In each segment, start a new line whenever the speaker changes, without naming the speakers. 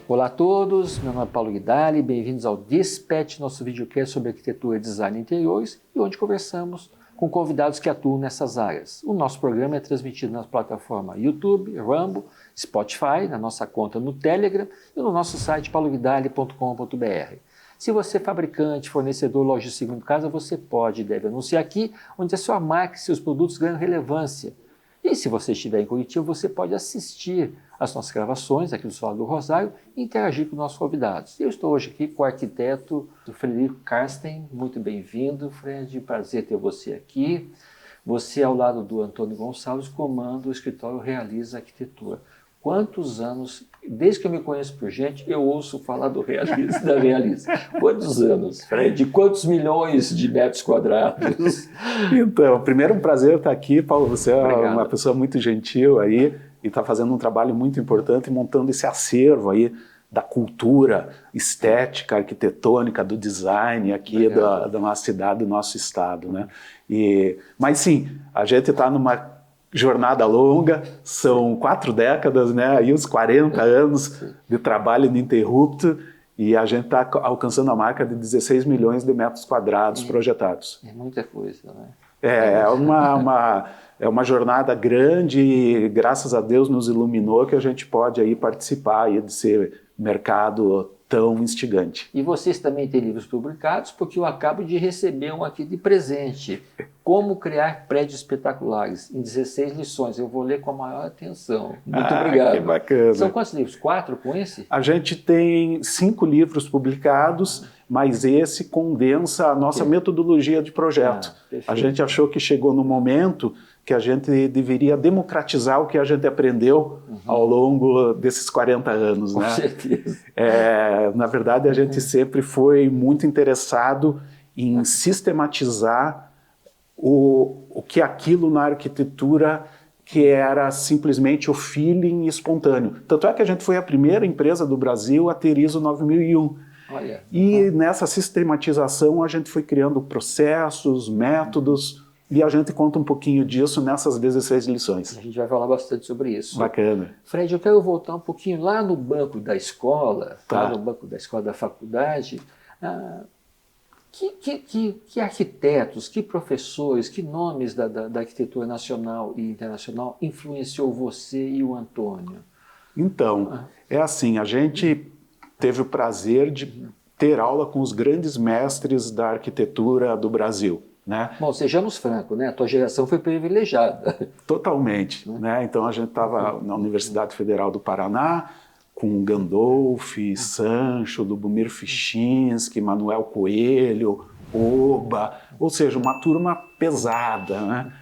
Olá a todos, meu nome é Paulo Guidali, bem-vindos ao Dispatch, nosso videocast sobre arquitetura, design e interiores, e onde conversamos com convidados que atuam nessas áreas. O nosso programa é transmitido nas plataformas YouTube, Rumble, Spotify, na nossa conta no Telegram e no nosso site pauloguidali.com.br. Se você é fabricante, fornecedor, loja de segunda casa, você pode e deve anunciar aqui, onde a sua marca e seus produtos ganham relevância. E se você estiver em Curitiba, você pode assistir às nossas gravações aqui do Solar do Rosário e interagir com nossos convidados. Eu estou hoje aqui com o arquiteto Frederico Karsten. Muito bem-vindo, Fred. Prazer ter você aqui. Você, ao lado do Antônio Gonçalves, comanda o escritório Realiza Arquitetura. Quantos anos, desde que eu me conheço por gente, eu ouço falar do Realiza, da Realiza. Quantos anos, Fred? Quantos milhões de metros quadrados?
Então, primeiro um prazer estar aqui, Paulo. Você é
Obrigado.
Uma pessoa muito gentil aí e está fazendo um trabalho muito importante montando esse acervo aí da cultura estética, arquitetônica, do design aqui da nossa cidade, do nosso estado, né? Mas sim, a gente está numa jornada longa, são 4 décadas, né? Aí uns 40 anos de trabalho ininterrupto e a gente está alcançando a marca de 16 milhões de metros quadrados projetados.
É muita coisa, né?
É uma jornada grande e graças a Deus nos iluminou que a gente pode aí participar aí desse mercado tão instigante.
E vocês também têm livros publicados, porque eu acabo de receber um aqui de presente. Como criar prédios espetaculares, em 16 lições. Eu vou ler com a maior atenção. Muito obrigado.
Que bacana.
São quantos livros? 4 com esse?
A gente tem 5 livros publicados, mas esse condensa a nossa metodologia de projeto. A gente achou que chegou no momento que a gente deveria democratizar o que a gente aprendeu ao longo desses 40 anos.
Com
né?
certeza.
Na verdade, a gente sempre foi muito interessado em sistematizar o que aquilo na arquitetura que era simplesmente o feeling espontâneo. Tanto é que a gente foi a primeira empresa do Brasil a ter ISO 9001.
Olha.
E nessa sistematização a gente foi criando processos, métodos, e a gente conta um pouquinho disso nessas 16 lições.
A gente vai falar bastante sobre isso.
Bacana.
Fred, eu quero voltar um pouquinho lá no banco da escola,
Tá.
lá no banco da escola da faculdade. Que arquitetos, que professores, que nomes da arquitetura nacional e internacional influenciou você e o Antônio?
Então, é assim, a gente teve o prazer de ter aula com os grandes mestres da arquitetura do Brasil. Né?
Bom, sejamos francos, né? A tua geração foi privilegiada.
Totalmente. Né? Então a gente estava na Universidade Federal do Paraná com Gandolf, Sancho, Lubomir Fichinski, Manuel Coelho, Oba, ou seja, uma turma pesada. Né?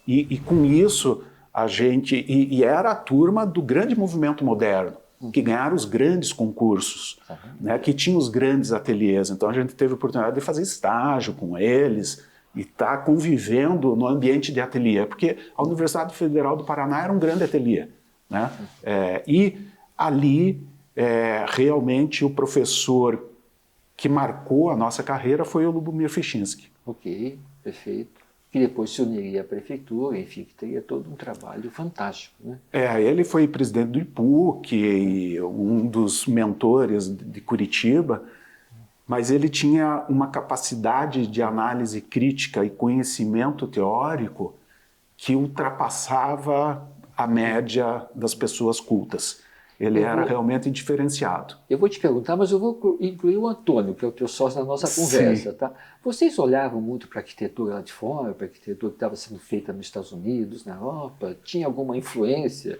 E com isso a gente... E era a turma do grande movimento moderno, que ganharam os grandes concursos, né, que tinham os grandes ateliês. Então a gente teve a oportunidade de fazer estágio com eles e estar convivendo no ambiente de ateliê, porque a Universidade Federal do Paraná era um grande ateliê. Né? E ali, realmente, o professor que marcou a nossa carreira foi o Lubomir Fichinski.
Ok, perfeito. Que depois se uniria à prefeitura, enfim, que teria todo um trabalho fantástico. Né?
Ele foi presidente do IPUC e um dos mentores de Curitiba, mas ele tinha uma capacidade de análise crítica e conhecimento teórico que ultrapassava a média das pessoas cultas. Ele era realmente diferenciado.
Eu vou te perguntar, mas eu vou incluir o Antônio, que é o teu sócio na nossa conversa. Tá? Vocês olhavam muito para a arquitetura lá de fora, para a arquitetura que estava sendo feita nos Estados Unidos, na Europa? Tinha alguma influência?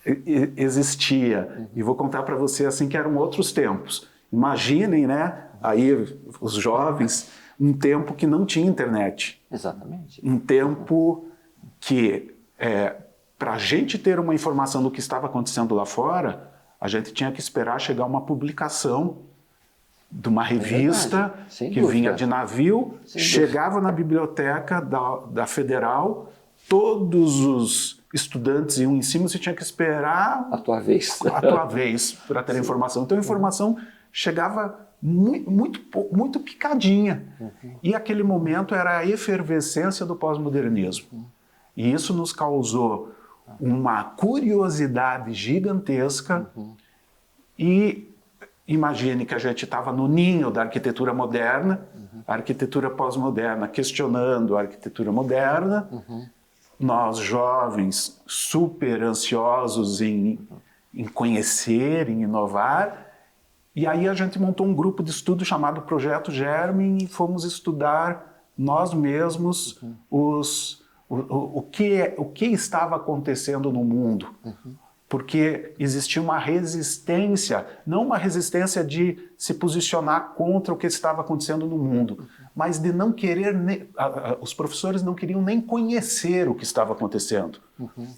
Existia. E vou contar para você assim que eram outros tempos. Imaginem, né, aí os jovens, um tempo que não tinha internet.
Exatamente.
Um tempo que... para a gente ter uma informação do que estava acontecendo lá fora, a gente tinha que esperar chegar uma publicação de uma revista que vinha de navio, chegava na biblioteca da Federal, todos os estudantes iam em cima, você tinha que esperar
a tua vez
para ter a informação. Então a informação chegava muito picadinha. E aquele momento era a efervescência do pós-modernismo. E isso nos causou uma curiosidade gigantesca E imagine que a gente estava no ninho da arquitetura moderna, a arquitetura pós-moderna questionando a arquitetura moderna, nós jovens super ansiosos em conhecer, em inovar, e aí a gente montou um grupo de estudo chamado Projeto Germe e fomos estudar nós mesmos o que estava acontecendo no mundo. Porque existia uma resistência, não uma resistência de se posicionar contra o que estava acontecendo no mundo, mas de não querer, os professores não queriam nem conhecer o que estava acontecendo,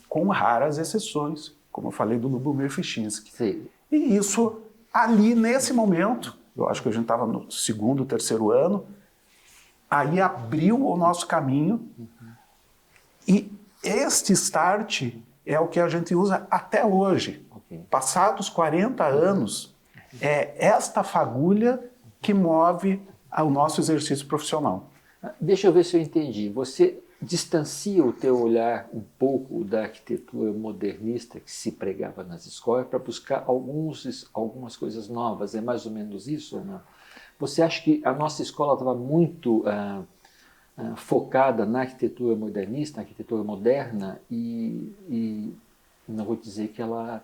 com raras exceções, como eu falei do Lubomir Fischinski.
Sim.
E isso, ali nesse momento, eu acho que a gente estava no segundo, terceiro ano, aí abriu o nosso caminho, e este start é o que a gente usa até hoje. Passados 40 anos, é esta fagulha que move o nosso exercício profissional.
Deixa eu ver se eu entendi. Você distancia o teu olhar um pouco da arquitetura modernista que se pregava nas escolas para buscar algumas coisas novas. É mais ou menos isso ou não? Você acha que a nossa escola estava muito focada na arquitetura modernista, na arquitetura moderna, e não vou dizer que ela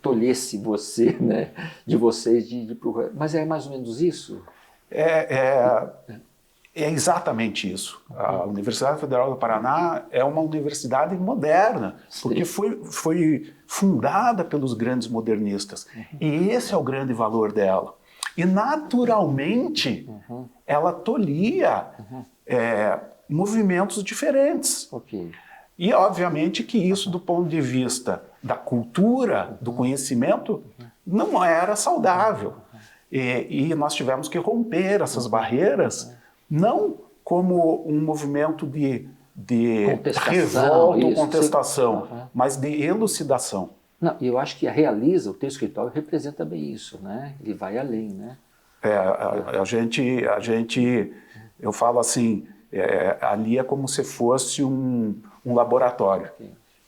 tolhesse você, né, de vocês de procurar, mas é mais ou menos isso?
É exatamente isso. A Universidade Federal do Paraná é uma universidade moderna, porque foi fundada pelos grandes modernistas. E esse é o grande valor dela. E, naturalmente, ela tolhia movimentos diferentes. E, obviamente, que isso, do ponto de vista da cultura, do conhecimento, não era saudável. E nós tivemos que romper essas barreiras, não como um movimento de revolta ou contestação, mas de elucidação.
Não, eu acho que a Realiza, o teu escritório, representa bem isso, né? Ele vai além, né?
Eu falo assim, ali é como se fosse um laboratório.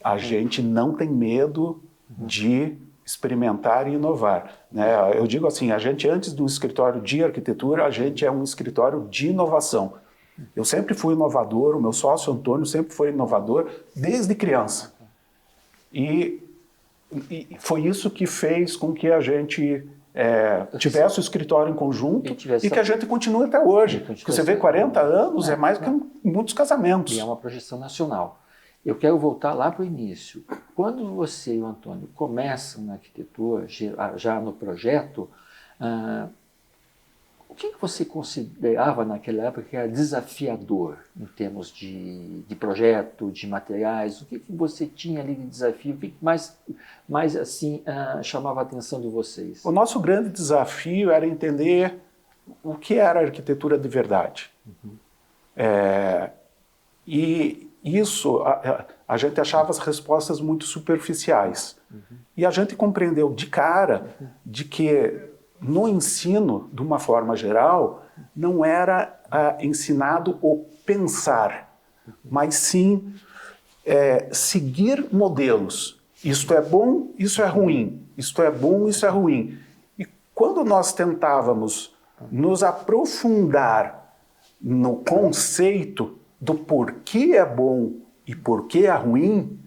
A gente não tem medo de experimentar e inovar, né? Eu digo assim, a gente, antes do escritório de arquitetura, a gente é um escritório de inovação. Eu sempre fui inovador, o meu sócio Antônio sempre foi inovador, desde criança. E foi isso que fez com que a gente tivesse o escritório em conjunto e que a gente continue até hoje. Porque você vê, 40 anos é mais que muitos casamentos.
E é uma projeção nacional. Eu quero voltar lá para o início. Quando você e o Antônio começam na arquitetura, já no projeto, o que você considerava naquela época que era desafiador em termos de projeto, de materiais? O que você tinha ali de desafio? O que mais assim, chamava a atenção de vocês?
O nosso grande desafio era entender o que era arquitetura de verdade. E isso, a gente achava as respostas muito superficiais. E a gente compreendeu de cara de que no ensino, de uma forma geral, não era ensinado o pensar, mas sim seguir modelos. Isto é bom, isso é ruim. Isto é bom, isso é ruim. E quando nós tentávamos nos aprofundar no conceito do porquê é bom e porquê é ruim,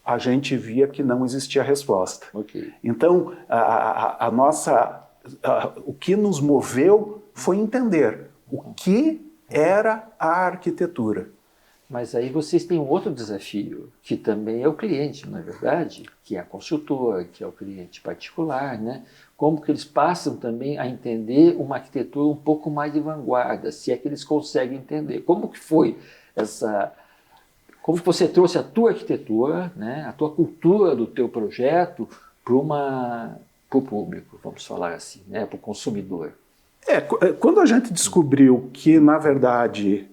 a gente via que não existia resposta. Então, o que nos moveu foi entender o que era a arquitetura.
Mas aí vocês têm um outro desafio, que também é o cliente, não é verdade? Que é a consultora, que é o cliente particular, né? Como que eles passam também a entender uma arquitetura um pouco mais de vanguarda, se é que eles conseguem entender. Como que foi como que você trouxe a tua arquitetura, né? A tua cultura do teu projeto para o público, vamos falar assim, né? Para o consumidor?
Quando a gente descobriu que, na verdade,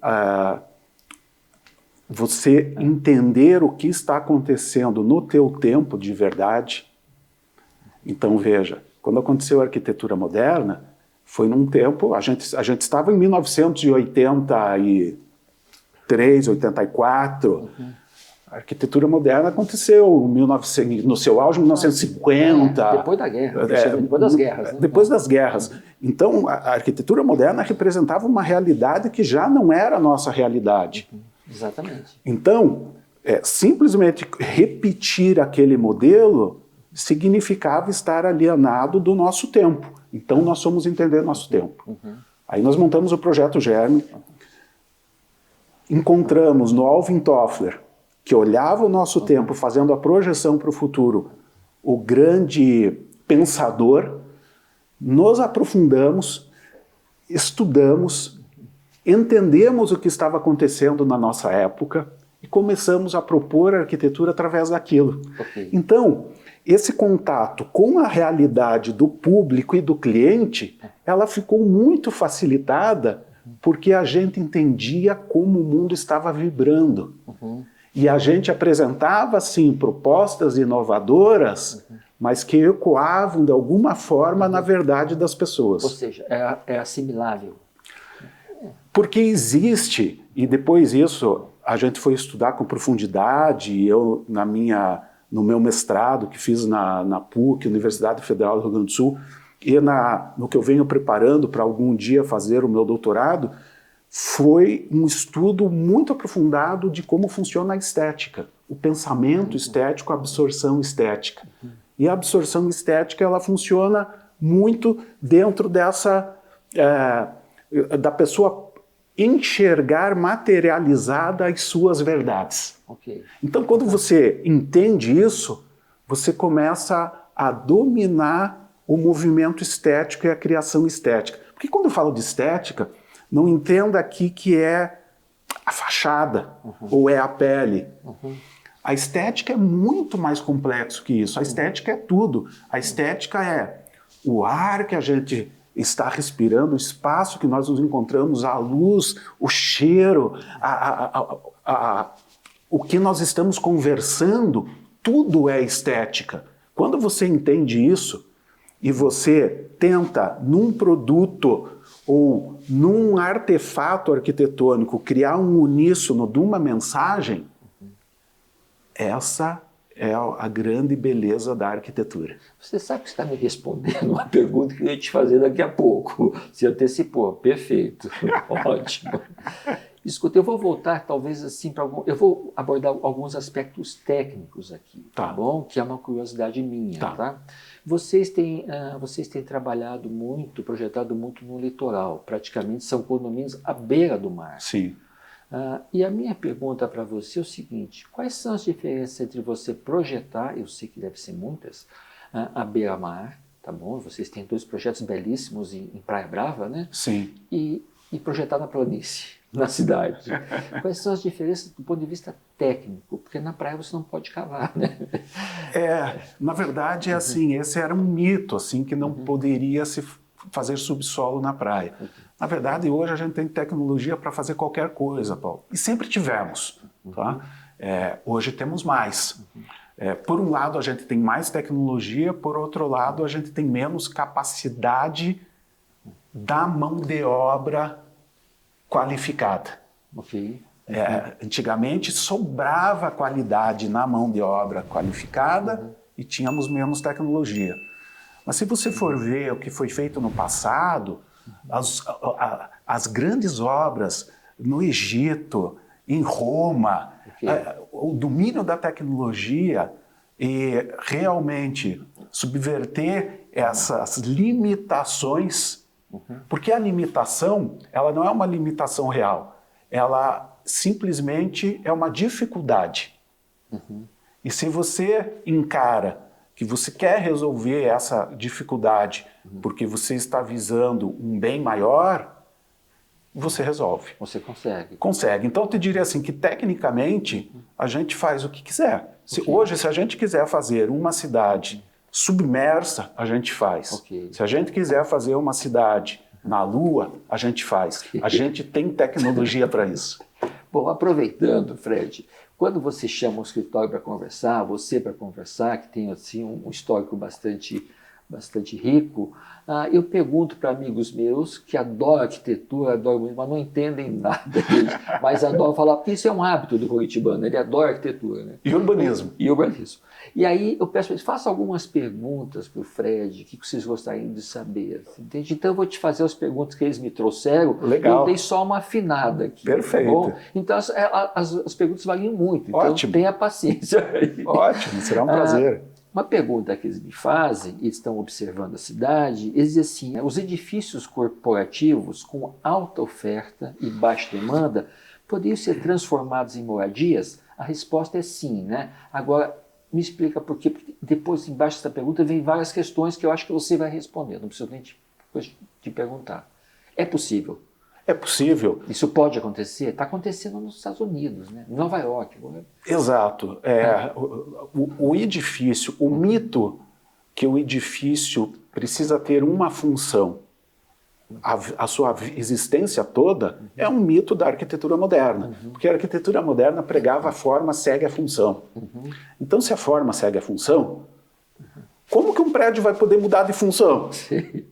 você entender o que está acontecendo no teu tempo de verdade. Então, veja, quando aconteceu a arquitetura moderna, foi num tempo, a gente estava em 1983, 84, A arquitetura moderna aconteceu no seu auge em 1950.
Depois da guerra, depois das guerras. Né?
Depois das guerras. Então, a arquitetura moderna representava uma realidade que já não era a nossa realidade.
Exatamente.
Então, simplesmente repetir aquele modelo significava estar alienado do nosso tempo. Então, nós fomos entender nosso tempo. Aí nós montamos o Projeto Germe, encontramos no Alvin Toffler, que olhava o nosso tempo fazendo a projeção para o futuro, o grande pensador, nos aprofundamos, estudamos, entendemos o que estava acontecendo na nossa época e começamos a propor a arquitetura através daquilo. Então, esse contato com a realidade do público e do cliente, ela ficou muito facilitada porque a gente entendia como o mundo estava vibrando. E a gente apresentava, sim, propostas inovadoras, mas que ecoavam de alguma forma na verdade das pessoas.
Ou seja, é assimilável.
Porque existe, e depois disso a gente foi estudar com profundidade, eu no meu mestrado que fiz na PUC, Universidade Federal do Rio Grande do Sul, e no que eu venho preparando para algum dia fazer o meu doutorado, foi um estudo muito aprofundado de como funciona a estética, o pensamento estético, a absorção estética. E a absorção estética, ela funciona muito dentro dessa, da pessoa enxergar materializada as suas verdades. Então, quando você entende isso, você começa a dominar o movimento estético e a criação estética. Porque quando eu falo de estética, não entenda aqui que é a fachada ou é a pele. A estética é muito mais complexo que isso. A estética é tudo. A estética é o ar que a gente está respirando, o espaço que nós nos encontramos, a luz, o cheiro, o que nós estamos conversando, tudo é estética. Quando você entende isso e você tenta, num produto ou num artefato arquitetônico, criar um uníssono de uma mensagem, essa é a grande beleza da arquitetura.
Você sabe que você está me respondendo uma pergunta que eu ia te fazer daqui a pouco. Você antecipou. Perfeito. Ótimo. Escuta, eu vou voltar talvez assim para eu vou abordar alguns aspectos técnicos aqui, tá bom? Que é uma curiosidade minha, tá? Vocês têm trabalhado muito, projetado muito no litoral. Praticamente são condomínios à beira do mar.
Sim.
E a minha pergunta para você é o seguinte: quais são as diferenças entre você projetar, eu sei que deve ser muitas, à beira-mar, tá bom? Vocês têm 2 projetos belíssimos em Praia Brava, né?
Sim.
E projetar na planície, na cidade. Quais são as diferenças do ponto de vista técnico? Porque na praia você não pode cavar, né?
Na verdade, assim, esse era um mito, assim, que não poderia se fazer subsolo na praia. Na verdade, hoje a gente tem tecnologia para fazer qualquer coisa, Paulo. E sempre tivemos, tá? Hoje temos mais. Por um lado, a gente tem mais tecnologia, por outro lado, a gente tem menos capacidade da mão de obra qualificada. Antigamente, sobrava qualidade na mão de obra qualificada e tínhamos menos tecnologia. Mas se você for ver o que foi feito no passado, as grandes obras no Egito, em Roma, o domínio da tecnologia e realmente subverter essas limitações, porque a limitação, ela não é uma limitação real, ela simplesmente é uma dificuldade. E se você encara que você quer resolver essa dificuldade porque você está visando um bem maior, você resolve.
Você consegue.
Consegue. Então, eu te diria assim, que tecnicamente a gente faz o que quiser. Hoje, se a gente quiser fazer uma cidade submersa, a gente faz. Se a gente quiser fazer uma cidade na Lua, a gente faz. A gente tem tecnologia para isso.
Bom, aproveitando, Fred, quando você chama um escritório para conversar, você para conversar, que tem assim um histórico bastante bastante rico, eu pergunto para amigos meus que adoram arquitetura, adoram muito, mas não entendem nada deles, mas adoram falar, porque isso é um hábito do curitibano, ele adora arquitetura. Né?
E urbanismo.
E urbanismo. E aí eu peço para eles, façam algumas perguntas para o Fred, o que vocês gostariam de saber. Entende? Então eu vou te fazer as perguntas que eles me trouxeram.
Legal.
Eu dei só uma afinada aqui.
Perfeito.
Tá bom? Então as perguntas valiam muito, então
Ótimo.
tenha paciência.
Ótimo, será um prazer.
Uma pergunta que eles me fazem, eles estão observando a cidade, eles dizem assim, os edifícios corporativos com alta oferta e baixa demanda poderiam ser transformados em moradias? A resposta é sim, né? Agora, me explica por quê, porque depois, embaixo dessa pergunta, vem várias questões que eu acho que você vai responder, não preciso nem te perguntar. É possível?
É possível.
Isso pode acontecer? Está acontecendo nos Estados Unidos, né? Em Nova York.
Exato. O edifício, o mito que o edifício precisa ter uma função, a sua existência toda, é um mito da arquitetura moderna. Porque a arquitetura moderna pregava a forma segue a função. Então, se a forma segue a função, como que um prédio vai poder mudar de função?
Sim.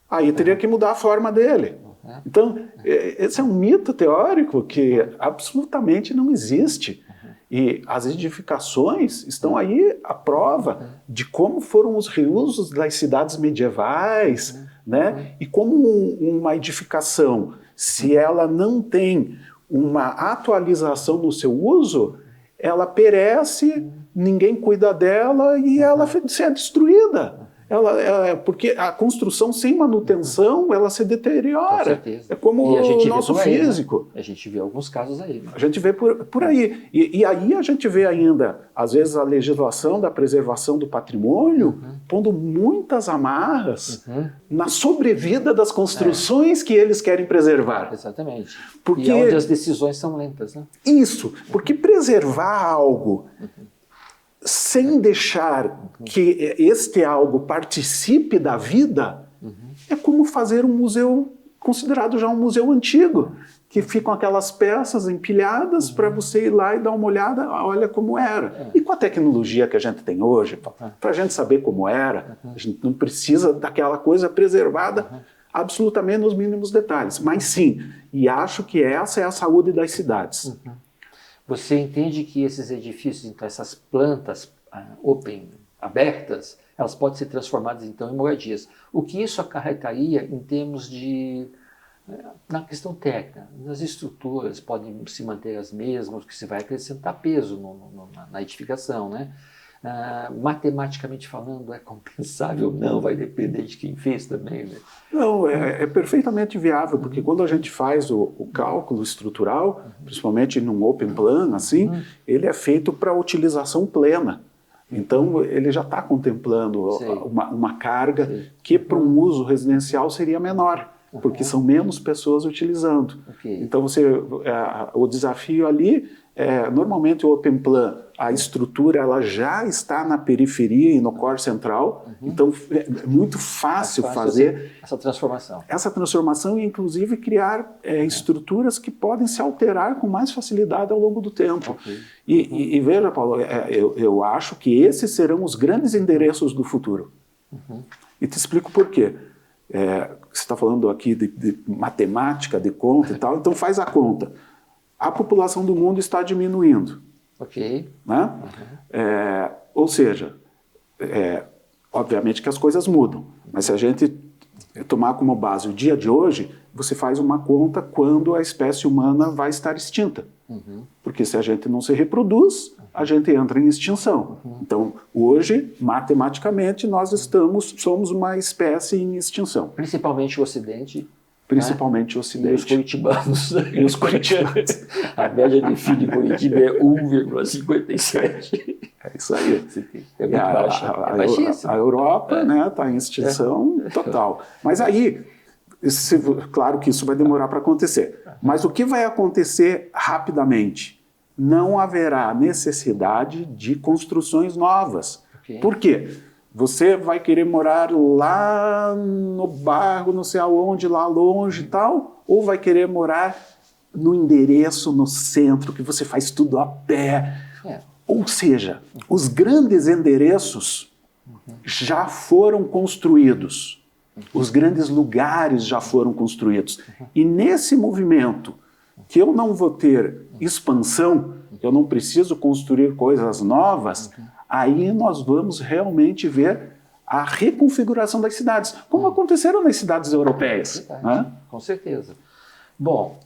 Aí teria que mudar a forma dele. Então, esse é um mito teórico que absolutamente não existe. E as edificações estão aí à prova de como foram os reusos das cidades medievais, né? E como uma edificação, se ela não tem uma atualização no seu uso, ela perece, ninguém cuida dela e ela é destruída. Porque a construção sem manutenção, ela se deteriora.
Com certeza.
É como o nosso físico.
Né? A gente vê alguns casos aí. Né?
A gente vê por aí. E aí a gente vê ainda, às vezes, a legislação da preservação do patrimônio pondo muitas amarras na sobrevida das construções que eles querem preservar.
Exatamente.
Porque,
e onde as decisões são lentas. Né?
Isso. Porque preservar algo sem deixar que este algo participe da vida, é como fazer um museu, considerado já um museu antigo, que ficam aquelas peças empilhadas para você ir lá e dar uma olhada, olha como era. E com a tecnologia que a gente tem hoje, para a gente saber como era, a gente não precisa daquela coisa preservada absolutamente nos mínimos detalhes. Mas sim, e acho que essa é a saúde das cidades.
Você entende que esses edifícios, então essas plantas abertas, elas podem ser transformadas então em moradias. O que isso acarretaria em termos de, na questão técnica, as estruturas podem se manter as mesmas, que se vai acrescentar peso na edificação, né? Matematicamente falando, é compensável ou não? Vai depender de quem fez também, né?
Não, é perfeitamente viável, porque quando a gente faz o cálculo estrutural, principalmente num open plan, assim, ele é feito para utilização plena. Então, ele já está contemplando uma carga que para um uso residencial seria menor, porque são menos pessoas utilizando. Então, o desafio ali normalmente o open plan, a estrutura ela já está na periferia e no core central, então é muito fácil fazer
essa transformação.
Essa transformação e inclusive criar estruturas que podem se alterar com mais facilidade ao longo do tempo. E veja, Paulo, eu acho que esses serão os grandes endereços do futuro. E te explico por quê. Você está falando aqui de matemática, de conta e tal, então faz a conta. A população do mundo está diminuindo. Né? Ou seja, obviamente que as coisas mudam, mas se a gente tomar como base o dia de hoje, você faz uma conta quando a espécie humana vai estar extinta. Porque se a gente não se reproduz, a gente entra em extinção. Então, hoje, matematicamente, nós somos uma espécie em extinção.
Principalmente o Ocidente.
Principalmente o Ocidente.
E os curitibanos.
E os curitibanos.
A média de filho de Curitiba é 1,57.
É isso aí.
É muito baixa. É baixíssimo.
A Europa está em extinção total. Mas aí, claro que isso vai demorar para acontecer. Mas o que vai acontecer rapidamente? Não haverá necessidade de construções novas. Por quê? Você vai querer morar lá no bairro, não sei aonde, lá longe e tal, ou vai querer morar no endereço, no centro, que você faz tudo a pé. Ou seja, os grandes endereços já foram construídos. Os grandes lugares já foram construídos. E nesse movimento, que eu não vou ter expansão, eu não preciso construir coisas novas, aí nós vamos realmente ver a reconfiguração das cidades, como aconteceram nas cidades europeias. Né?
Com certeza. Bom,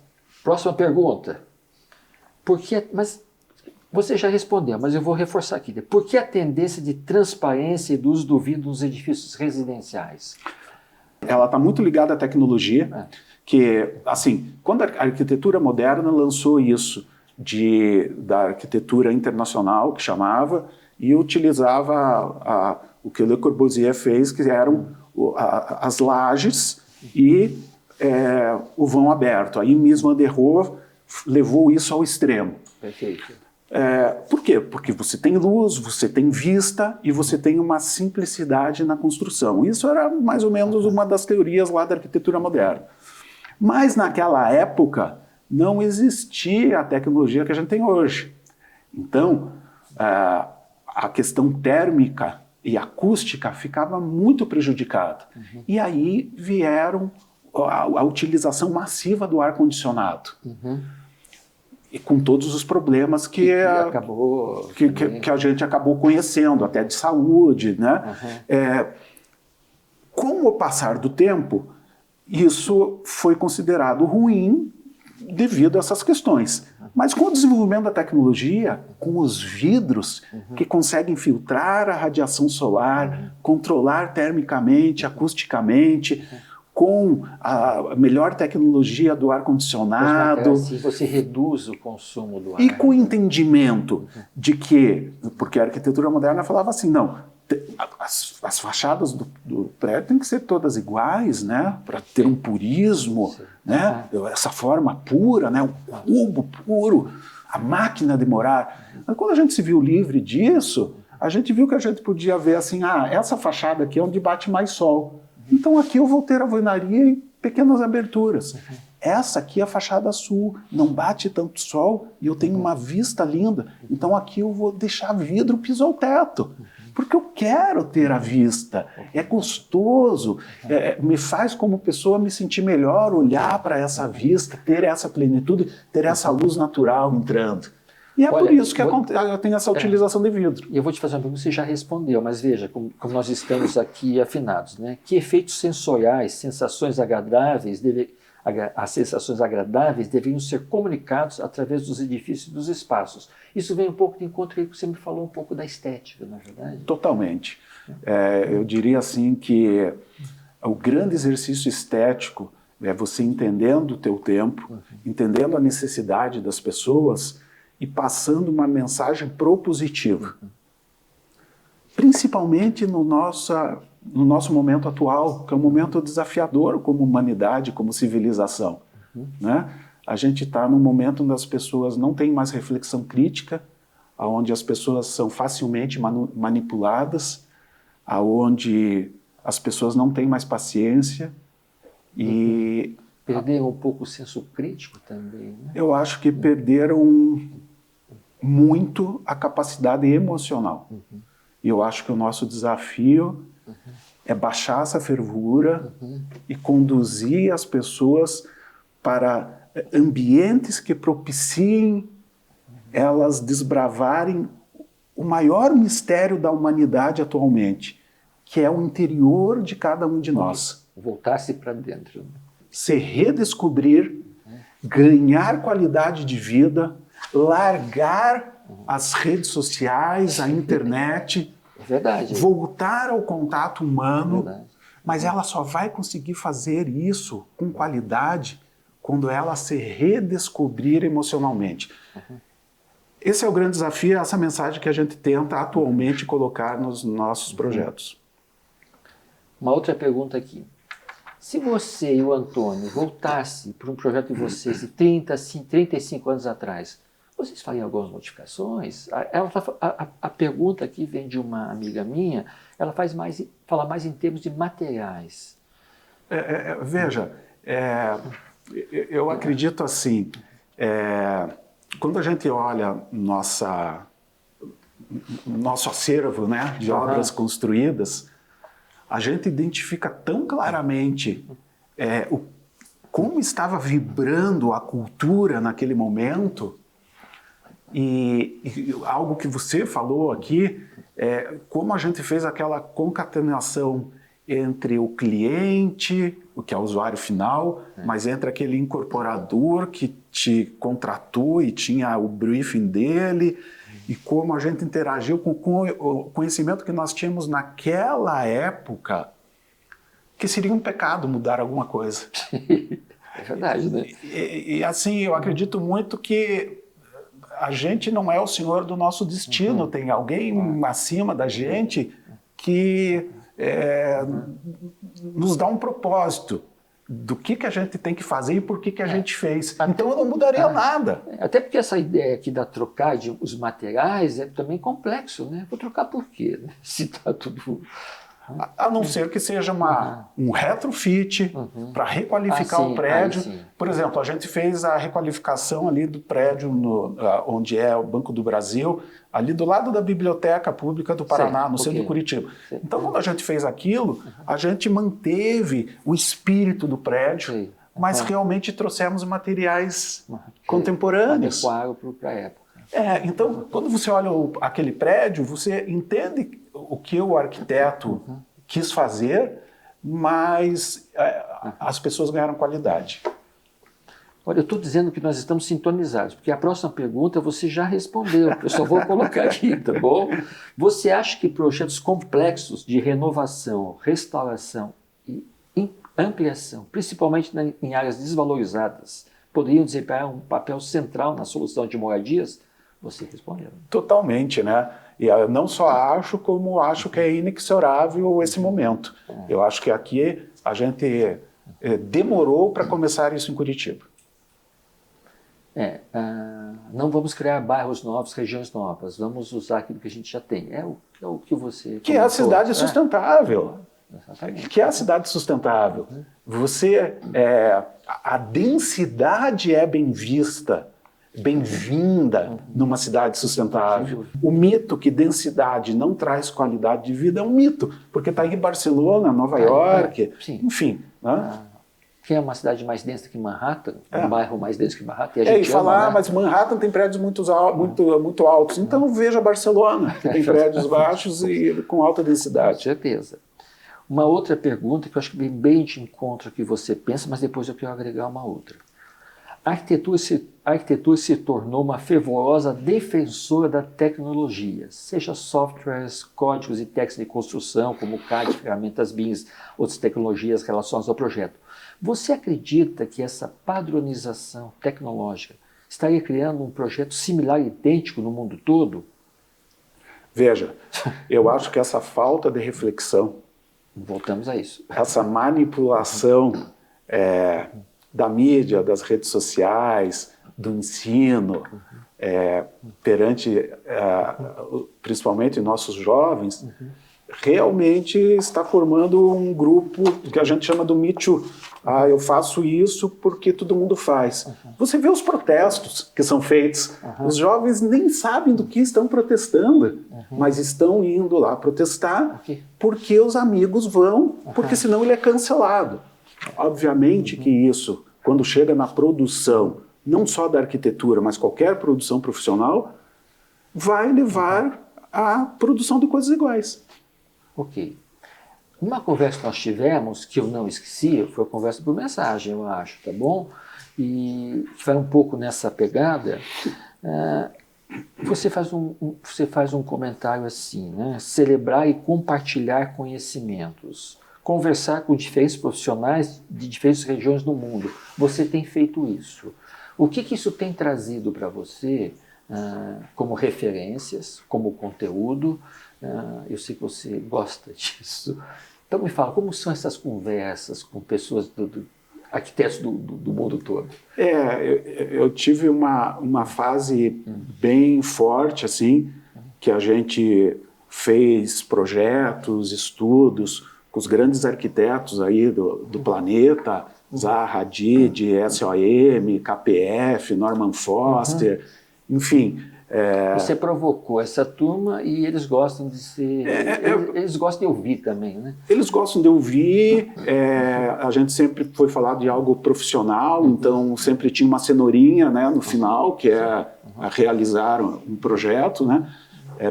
próxima pergunta. Mas você já respondeu, mas eu vou reforçar aqui. Por que a tendência de transparência e do uso do vidro nos edifícios residenciais?
Ela está muito ligada à tecnologia, que, assim, quando a arquitetura moderna lançou isso da arquitetura internacional, que chamava, e utilizava o que Le Corbusier fez, que eram as lajes e o vão aberto. Aí mesmo Anderot levou isso ao extremo.
Perfeito.
Por quê? Porque você tem luz, você tem vista e você tem uma simplicidade na construção. Isso era mais ou menos uma das teorias lá da arquitetura moderna. Mas naquela época não existia a tecnologia que a gente tem hoje. Então, a questão térmica e acústica ficava muito prejudicada. E aí vieram a utilização massiva do ar-condicionado. E com todos os problemas que a gente acabou conhecendo, até de saúde. Né? Com o passar do tempo, isso foi considerado ruim devido a essas questões. Mas com o desenvolvimento da tecnologia, com os vidros que conseguem filtrar a radiação solar, controlar termicamente, acusticamente, com a melhor tecnologia do ar-condicionado.
Assim você reduz o consumo do ar.
E com o entendimento de que, porque a arquitetura moderna falava assim, não, as fachadas do prédio têm que ser todas iguais, né, para ter um purismo, né, essa forma pura, né, o cubo puro, a máquina de morar. Mas quando a gente se viu livre disso, a gente viu que a gente podia ver assim, essa fachada aqui é onde bate mais sol. Então aqui eu vou ter alvenaria e pequenas aberturas. Essa aqui é a fachada sul, não bate tanto sol e eu tenho uma vista linda. Então aqui eu vou deixar vidro piso ao teto, porque eu quero ter a vista. É gostoso, me faz como pessoa me sentir melhor, olhar para essa vista, ter essa plenitude, ter essa luz natural entrando. E é por isso que eu tenho essa utilização de vidro.
E eu vou te fazer uma pergunta, você já respondeu, mas veja, como nós estamos aqui afinados, né? Que efeitos sensoriais, as sensações agradáveis deveriam ser comunicados através dos edifícios e dos espaços. Isso vem um pouco de encontro aí que você me falou um pouco da estética, na verdade?
Totalmente. Eu diria assim que o grande exercício estético é você entendendo o teu tempo, entendendo a necessidade das pessoas e passando uma mensagem propositiva. Principalmente no nosso momento atual, que é um momento desafiador como humanidade, como civilização. Né? A gente está num momento onde as pessoas não têm mais reflexão crítica, onde as pessoas são facilmente manipuladas, onde as pessoas não têm mais paciência e...
Perderam um pouco o senso crítico também, né?
Eu acho que perderam muito a capacidade emocional. E eu acho que o nosso desafio é baixar essa fervura e conduzir as pessoas para ambientes que propiciem elas desbravarem o maior mistério da humanidade atualmente, que é o interior de cada um de nós.
Voltar-se para dentro. Né?
Se redescobrir, ganhar qualidade de vida, largar as redes sociais, a internet, voltar ao contato humano, mas ela só vai conseguir fazer isso com qualidade quando ela se redescobrir emocionalmente. Esse é o grande desafio, essa mensagem que a gente tenta atualmente colocar nos nossos projetos.
Uma outra pergunta aqui. Se você e o Antônio voltassem para um projeto de vocês de 35 anos atrás, vocês fariam algumas modificações? A pergunta aqui vem de uma amiga minha, ela fala mais em termos de materiais.
Veja, eu acredito assim, quando a gente olha nosso acervo, né, de obras construídas, a gente identifica tão claramente como estava vibrando a cultura naquele momento, e algo que você falou aqui, como a gente fez aquela concatenação entre o cliente, o que é o usuário final, mas entre aquele incorporador que te contratou e tinha o briefing dele, e como a gente interagiu com o conhecimento que nós tínhamos naquela época, que seria um pecado mudar alguma coisa.
É verdade, né?
E assim, eu acredito muito que a gente não é o senhor do nosso destino, tem alguém acima da gente que nos dá um propósito do que a gente tem que fazer e por que a gente fez. Então eu não mudaria nada.
Até porque essa ideia aqui da trocar os materiais é também complexo, né? Vou trocar por quê? Né? Se está tudo...
A não ser que seja um retrofit para requalificar o prédio. Por exemplo, a gente fez a requalificação ali do prédio onde é o Banco do Brasil, ali do lado da Biblioteca Pública do Paraná, no centro de Curitiba. Então, quando a gente fez aquilo, a gente manteve o espírito do prédio, mas realmente trouxemos materiais contemporâneos.
Adequaram para a época.
Então, quando você olha aquele prédio, você entende o que o arquiteto quis fazer, mas as pessoas ganharam qualidade.
Olha, eu estou dizendo que nós estamos sintonizados, porque a próxima pergunta você já respondeu, eu só vou colocar aqui, tá bom? Você acha que projetos complexos de renovação, restauração e ampliação, principalmente em áreas desvalorizadas, poderiam desempenhar um papel central na solução de moradias? Você respondeu.
Totalmente, né? E eu não só acho, como acho que é inexorável esse momento. Eu acho que aqui a gente demorou para começar isso em Curitiba.
Não vamos criar bairros novos, regiões novas, vamos usar aquilo que a gente já tem. É o que você...
Que é a cidade sustentável.
Exatamente.
Que é a cidade sustentável. A densidade é bem vista, bem-vinda numa cidade sustentável. O mito que densidade não traz qualidade de vida é um mito, porque está aí em Barcelona, Nova York, enfim. Né?
Que é uma cidade mais densa que Manhattan, um bairro mais denso que Manhattan. E
falar, mas Manhattan tem prédios muito altos, então veja Barcelona, que tem prédios baixos e com alta densidade.
Com certeza. Uma outra pergunta que eu acho que vem bem de encontro ao que você pensa, mas depois eu quero agregar uma outra. A arquitetura se tornou uma fervorosa defensora da tecnologia, seja softwares, códigos e técnicas de construção, como CAD, ferramentas BIM, outras tecnologias relacionadas ao projeto. Você acredita que essa padronização tecnológica estaria criando um projeto similar e idêntico no mundo todo?
Veja, eu acho que essa falta de reflexão,
voltamos a isso,
essa manipulação da mídia, das redes sociais, do ensino, perante principalmente nossos jovens, realmente está formando um grupo que a gente chama do Me Too. Eu faço isso porque todo mundo faz. Você vê os protestos que são feitos. Os jovens nem sabem do que estão protestando, mas estão indo lá protestar porque os amigos vão, porque senão ele é cancelado. Obviamente que isso, quando chega na produção, não só da arquitetura, mas qualquer produção profissional, vai levar à produção de coisas iguais.
Ok. Uma conversa que nós tivemos, que eu não esqueci, foi a conversa por mensagem, eu acho, tá bom? E que vai um pouco nessa pegada. Você faz um comentário assim, né? Celebrar e compartilhar conhecimentos. Conversar com diferentes profissionais de diferentes regiões do mundo. Você tem feito isso. O que isso tem trazido para você como referências, como conteúdo? Eu sei que você gosta disso. Então me fala, como são essas conversas com pessoas, arquitetos do mundo todo?
Eu tive uma fase bem forte, assim, que a gente fez projetos, estudos com os grandes arquitetos aí do planeta, Zaha Hadid, SOM, KPF, Norman Foster, enfim,
Você provocou essa turma e eles gostam de ser... Eles gostam de ouvir também, né?
Eles gostam de ouvir, a gente sempre foi falar de algo profissional, então sempre tinha uma cenourinha, né, no final, que é realizar um projeto, né?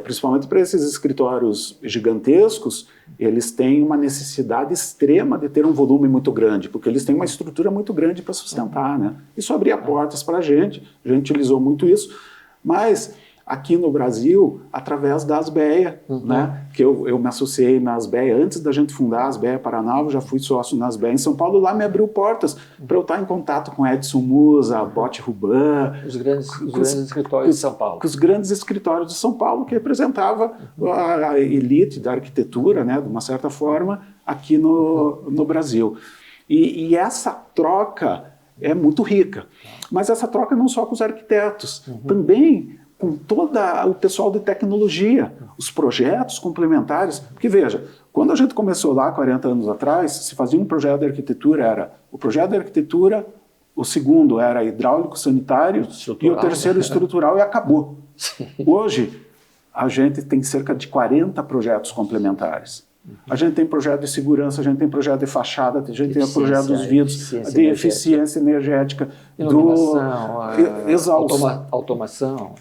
Principalmente para esses escritórios gigantescos, eles têm uma necessidade extrema de ter um volume muito grande, porque eles têm uma estrutura muito grande para sustentar, né? Isso abria portas para a gente utilizou muito isso, mas aqui no Brasil, através da Asbeia, né? Que eu me associei na Asbeia, antes da gente fundar a Asbeia Paraná, eu já fui sócio na Asbeia em São Paulo, lá me abriu portas para eu estar em contato com Edson Musa, Bote Ruban,
os grandes escritórios de São Paulo.
Com os grandes escritórios de São Paulo, que representava a elite da arquitetura, né, de uma certa forma, aqui no Brasil. E essa troca é muito rica. Mas essa troca não só com os arquitetos, também com todo o pessoal de tecnologia, os projetos complementares. Porque, veja, quando a gente começou lá, 40 anos atrás, se fazia um projeto de arquitetura, o projeto de arquitetura, o segundo era hidráulico sanitário e o terceiro estrutural, e acabou.
Sim.
Hoje, a gente tem cerca de 40 projetos complementares. A gente tem projeto de segurança, a gente tem projeto de fachada, a gente tem projeto dos vidros, de eficiência energética,
automação.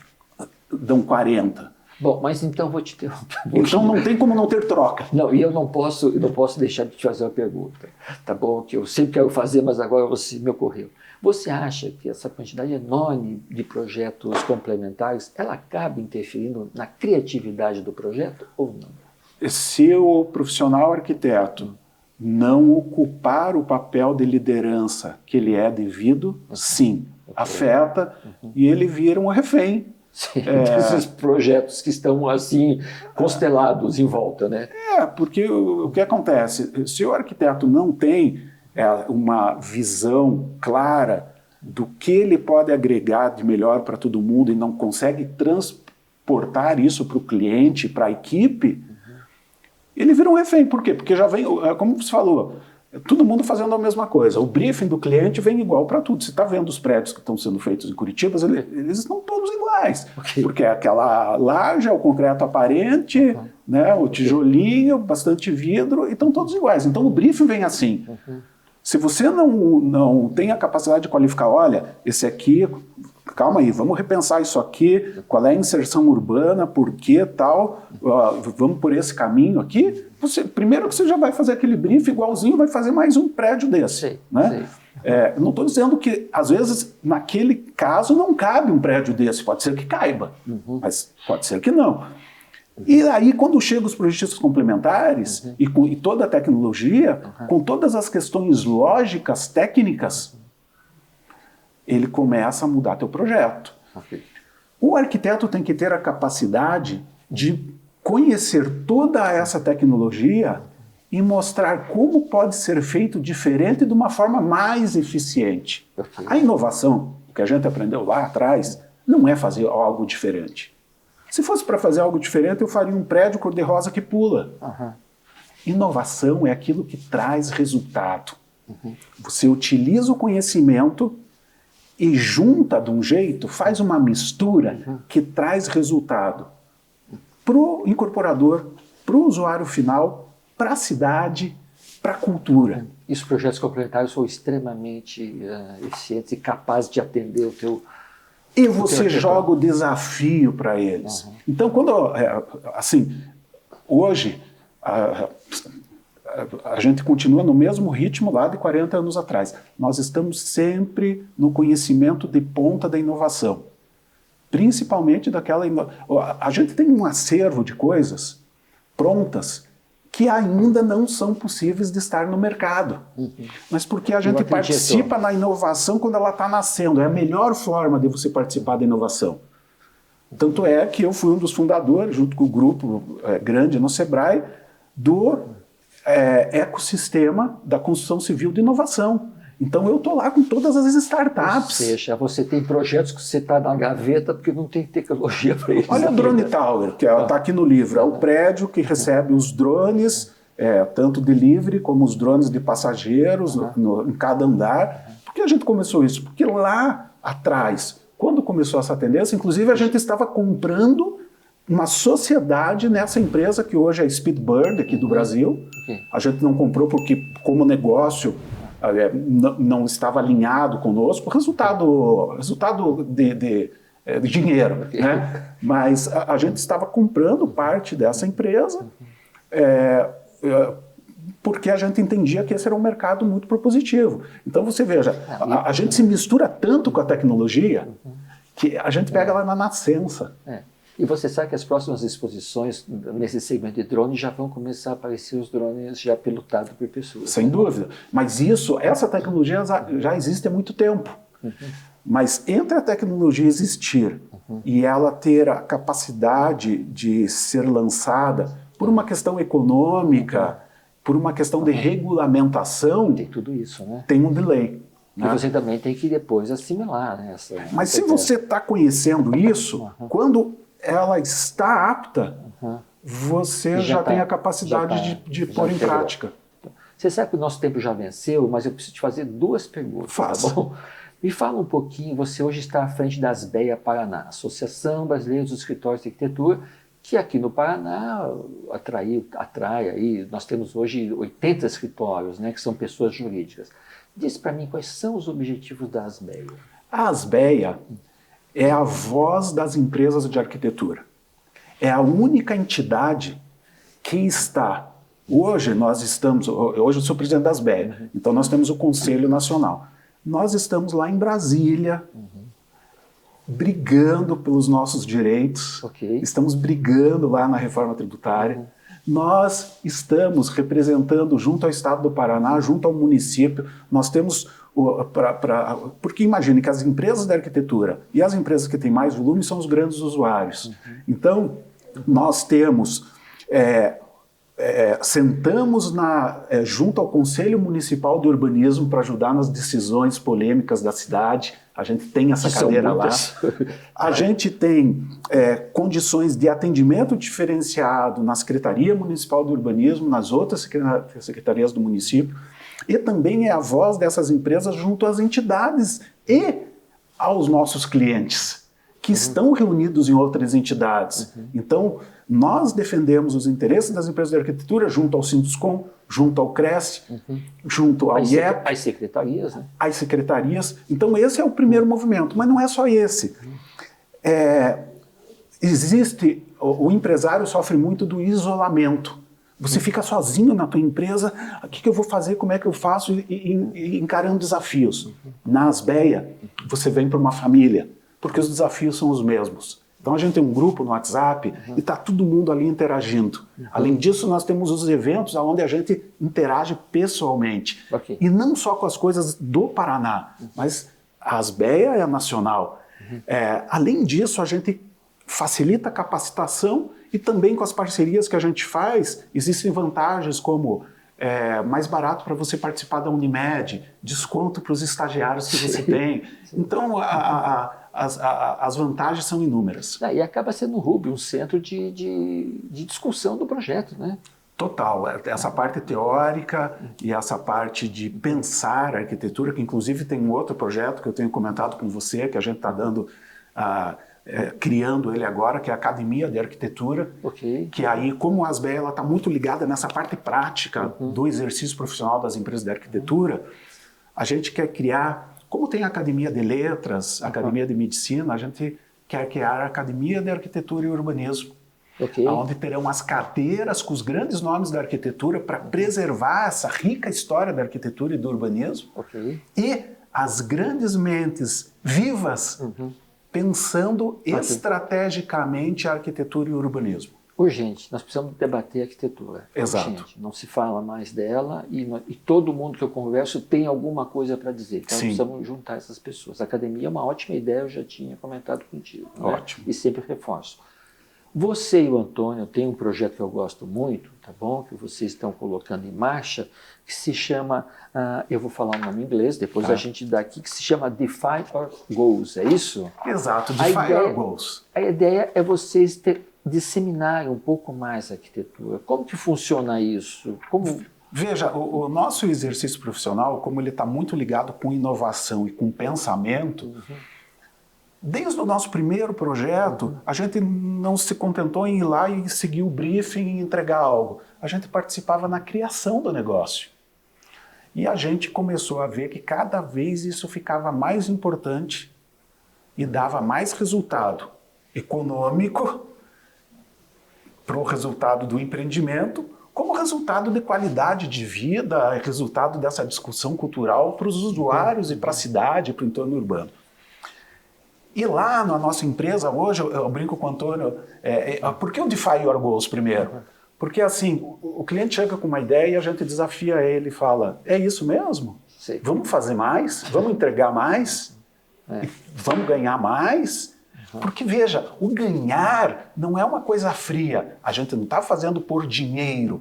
Dão 40.
Bom, mas então vou te interromper.
Então não tem como não ter troca.
Não, e eu não posso deixar de te fazer uma pergunta. Tá bom, que eu sempre quero fazer, mas agora você me ocorreu. Você acha que essa quantidade enorme de projetos complementares, ela acaba interferindo na criatividade do projeto ou não?
Se o profissional arquiteto não ocupar o papel de liderança que ele é devido, sim, afeta e ele vira um refém.
Sim, esses projetos que estão assim constelados em volta, né?
Porque o que acontece? Se o arquiteto não tem uma visão clara do que ele pode agregar de melhor para todo mundo e não consegue transportar isso para o cliente, para a equipe, ele vira um refém. Por quê? Porque já vem, como você falou, todo mundo fazendo a mesma coisa. O briefing do cliente vem igual para tudo. Você está vendo os prédios que estão sendo feitos em Curitiba, eles estão todos iguais. Porque aquela laje, o concreto aparente, né, o tijolinho, bastante vidro, e estão todos iguais. Então o briefing vem assim. Se você não tem a capacidade de qualificar, olha, esse aqui, calma aí, vamos repensar isso aqui, qual é a inserção urbana, por que tal, vamos por esse caminho aqui, primeiro que você já vai fazer aquele briefing igualzinho, vai fazer mais um prédio desse.
Sim,
né? Eu não estou dizendo que, às vezes, naquele caso não cabe um prédio desse, pode ser que caiba, mas pode ser que não. E aí, quando chegam os projetistas complementares e toda a tecnologia, com todas as questões lógicas, técnicas, ele começa a mudar teu projeto. O arquiteto tem que ter a capacidade de conhecer toda essa tecnologia e mostrar como pode ser feito diferente de uma forma mais eficiente. A inovação, o que a gente aprendeu lá atrás, não é fazer algo diferente. Se fosse para fazer algo diferente, eu faria um prédio cor-de-rosa que pula. Inovação é aquilo que traz resultado. Você utiliza o conhecimento e junta de um jeito, faz uma mistura que traz resultado para o incorporador, para o usuário final, para a cidade, para a cultura.
E os projetos complementares são extremamente eficientes e capazes de atender o teu...
E você joga o desafio para eles. Então, assim, hoje, a gente continua no mesmo ritmo lá de 40 anos atrás. Nós estamos sempre no conhecimento de ponta da inovação. Principalmente daquela... A gente tem um acervo de coisas prontas que ainda não são possíveis de estar no mercado. Mas porque a gente participa na inovação quando ela está nascendo. É a melhor forma de você participar da inovação. Tanto é que eu fui um dos fundadores, junto com o grupo grande no Sebrae, do ecossistema da construção civil de inovação. Então eu estou lá com todas as startups.
Ou seja, você tem projetos que você está na gaveta porque não tem tecnologia para isso.
Olha o Drone Tower, que está aqui no livro. É o prédio que recebe os drones, tanto delivery como os drones de passageiros em cada andar. Por que a gente começou isso? Porque lá atrás, quando começou essa tendência, inclusive a gente estava comprando uma sociedade nessa empresa que hoje é a Speedbird, aqui do Brasil. A gente não comprou porque, como negócio, não estava alinhado conosco, resultado de dinheiro, né? Mas a gente estava comprando parte dessa empresa porque a gente entendia que esse era um mercado muito propositivo. Então você veja, a gente se mistura tanto com a tecnologia que a gente pega ela na nascença.
E você sabe que as próximas exposições nesse segmento de drones já vão começar a aparecer os drones já pilotados por pessoas.
Sem dúvida. Mas essa tecnologia já existe há muito tempo. Mas entre a tecnologia existir e ela ter a capacidade de ser lançada por uma questão econômica, por uma questão de regulamentação,
tem tudo isso, né?
Tem um delay.
E você também tem que depois assimilar, né?
Mas se você está conhecendo isso, quando ela está apta, você já tem a capacidade de pôr em prática.
Você sabe que o nosso tempo já venceu, mas eu preciso te fazer 2 perguntas.
Faça.
Tá bom? Me fala um pouquinho, você hoje está à frente da ASBEA Paraná, Associação Brasileira dos Escritórios de Arquitetura, que aqui no Paraná atrai aí, nós temos hoje 80 escritórios, né, que são pessoas jurídicas. Diz para mim quais são os objetivos da ASBEA.
A ASBEA é a voz das empresas de arquitetura. É a única entidade que está... Hoje eu sou presidente da ASBEA, então nós temos o Conselho Nacional. Nós estamos lá em Brasília, brigando pelos nossos direitos, estamos brigando lá na reforma tributária. Nós estamos representando junto ao Estado do Paraná, junto ao município, nós temos... porque imagine que as empresas da arquitetura e as empresas que têm mais volume são os grandes usuários. Então, nós temos... sentamos junto ao Conselho Municipal de Urbanismo para ajudar nas decisões polêmicas da cidade. A gente tem essa cadeira lá. A gente tem condições de atendimento diferenciado na Secretaria Municipal de Urbanismo, nas outras secretarias do município, e também é a voz dessas empresas junto às entidades e aos nossos clientes, que estão reunidos em outras entidades. Então, nós defendemos os interesses das empresas de arquitetura junto ao Sinduscom, junto ao CRES, junto ao IEP.
As secretarias, né?
As secretarias. Então, esse é o primeiro movimento, mas não é só esse. O empresário sofre muito do isolamento. Você fica sozinho na tua empresa, o que eu vou fazer, como é que eu faço, e encarando desafios. Na ASBEA, você vem para uma família, porque os desafios são os mesmos. Então a gente tem um grupo no WhatsApp e está todo mundo ali interagindo. Além disso, nós temos os eventos onde a gente interage pessoalmente. E não só com as coisas do Paraná, mas a ASBEA é nacional. Além disso, a gente facilita a capacitação e também com as parcerias que a gente faz, existem vantagens como mais barato para você participar da Unimed, desconto para os estagiários que você tem. Então, as vantagens são inúmeras.
E acaba sendo um hub, um centro de discussão do projeto, né?
Total. Essa parte teórica e essa parte de pensar a arquitetura, que inclusive tem um outro projeto que eu tenho comentado com você, que a gente está dando... criando ele agora, que é a Academia de Arquitetura, que aí, como a ASBEA está muito ligada nessa parte prática do exercício profissional das empresas de arquitetura, a gente quer criar, como tem a Academia de Letras, a Academia de Medicina, a gente quer criar a Academia de Arquitetura e Urbanismo, onde terão as cadeiras com os grandes nomes da arquitetura para preservar essa rica história da arquitetura e do urbanismo, e as grandes mentes vivas pensando estrategicamente a arquitetura e o urbanismo.
Urgente, nós precisamos debater a arquitetura.
Exato.
Urgente. Não se fala mais dela e todo mundo que eu converso tem alguma coisa para dizer. Então, precisamos juntar essas pessoas. A academia é uma ótima ideia, eu já tinha comentado contigo.
Ótimo.
Né? E sempre reforço. Você e o Antônio têm um projeto que eu gosto muito, tá bom? Que vocês estão colocando em marcha, que se chama, eu vou falar o nome em inglês, depois a gente dá aqui, que se chama Define Our Goals, é isso?
Exato, Define Our Goals.
A ideia é vocês disseminarem um pouco mais a arquitetura. Como que funciona isso?
Veja, o nosso exercício profissional, como ele está muito ligado com inovação e com pensamento, Desde o nosso primeiro projeto, a gente não se contentou em ir lá e seguir o briefing e entregar algo. A gente participava na criação do negócio. E a gente começou a ver que cada vez isso ficava mais importante e dava mais resultado econômico para o resultado do empreendimento, como resultado de qualidade de vida, resultado dessa discussão cultural para os usuários e para a cidade, para o entorno urbano. E lá na nossa empresa, hoje, eu brinco com o Antônio, por que o Defy Your Goals primeiro? Porque assim, o cliente chega com uma ideia e a gente desafia ele e fala, é isso mesmo?
Sim.
Vamos fazer mais? Vamos entregar mais? E vamos ganhar mais? Porque veja, o ganhar não é uma coisa fria, a gente não está fazendo por dinheiro,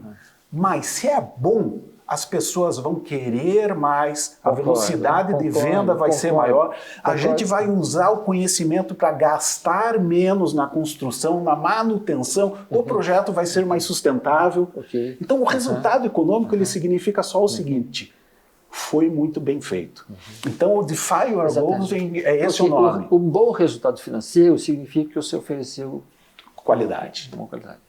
mas se é bom, as pessoas vão querer mais, a velocidade de venda vai ser maior, a gente vai usar o conhecimento para gastar menos na construção, na manutenção, o projeto vai ser mais sustentável. Então o resultado econômico ele significa só o seguinte, foi muito bem feito. Então o Defy Your Goals é esse o nome.
O bom resultado financeiro significa que você ofereceu
qualidade.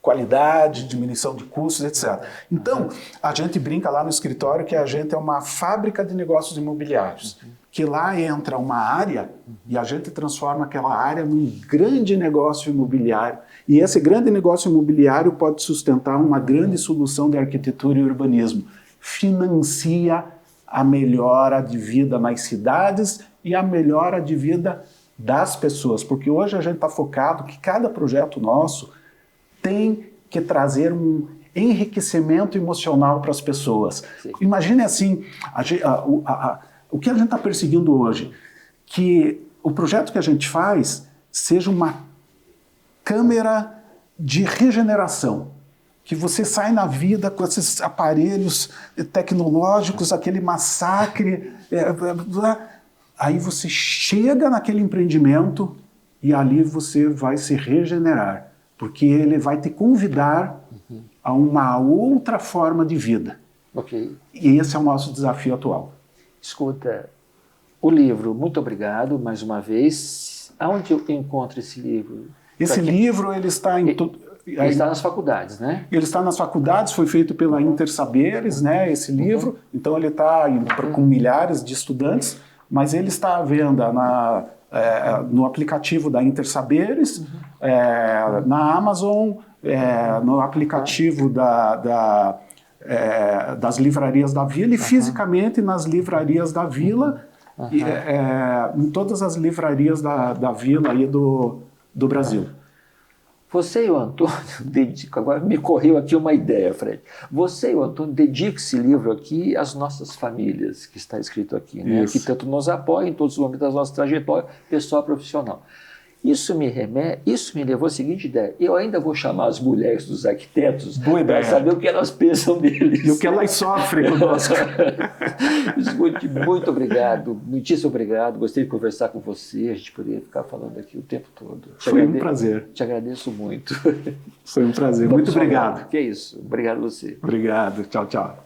Qualidade, diminuição de custos, etc. Então, a gente brinca lá no escritório que a gente é uma fábrica de negócios imobiliários. Que lá entra uma área e a gente transforma aquela área num grande negócio imobiliário. E esse grande negócio imobiliário pode sustentar uma grande solução de arquitetura e urbanismo. Financia a melhora de vida nas cidades e a melhora de vida das pessoas, porque hoje a gente está focado que cada projeto nosso tem que trazer um enriquecimento emocional para as pessoas. Sim. Imagine assim, o que a gente está perseguindo hoje, que o projeto que a gente faz seja uma câmera de regeneração, que você sai na vida com esses aparelhos tecnológicos, aquele massacre, aí você chega naquele empreendimento e ali você vai se regenerar, porque ele vai te convidar a uma outra forma de vida. E esse é o nosso desafio atual.
Escuta, o livro, muito obrigado mais uma vez. Aonde eu encontro esse livro?
Esse livro ele está em
Ele está nas faculdades, né?
Ele está nas faculdades, foi feito pela Intersaberes, né, esse livro. Então ele está com milhares de estudantes, mas ele está à venda no aplicativo da Intersaberes, na Amazon, no aplicativo das livrarias da Vila e fisicamente nas livrarias da Vila, em todas as livrarias da Vila aí do Brasil.
Você e o Antônio, agora me correu aqui uma ideia, Fred. Você e o Antônio dedicam esse livro aqui às nossas famílias, que está escrito aqui, né? Que tanto nos apoiam em todos os momentos da nossa trajetória pessoal e profissional. Isso me levou à seguinte ideia, eu ainda vou chamar as mulheres dos arquitetos para saber o que elas pensam deles.
E o que elas sofrem conosco.
Muito obrigado, muitíssimo obrigado, gostei de conversar com você, a gente poderia ficar falando aqui o tempo todo.
Foi um prazer.
Te agradeço muito.
Foi um prazer, muito obrigado.
Que é isso, obrigado a você.
Obrigado, tchau, tchau.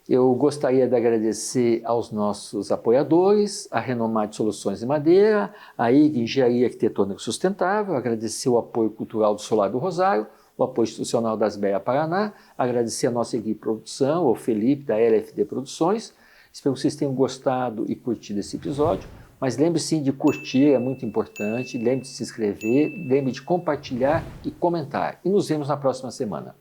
Eu gostaria de agradecer aos nossos apoiadores, a Renomar de Soluções de Madeira, a IG Engenharia Arquitetônica Sustentável, agradecer o apoio cultural do Solar do Rosário, o apoio institucional das BEA Paraná, agradecer a nossa equipe de produção, o Felipe da LFD Produções. Espero que vocês tenham gostado e curtido esse episódio, mas lembre-se de curtir, é muito importante, lembre-se de se inscrever, lembre-se de compartilhar e comentar. E nos vemos na próxima semana.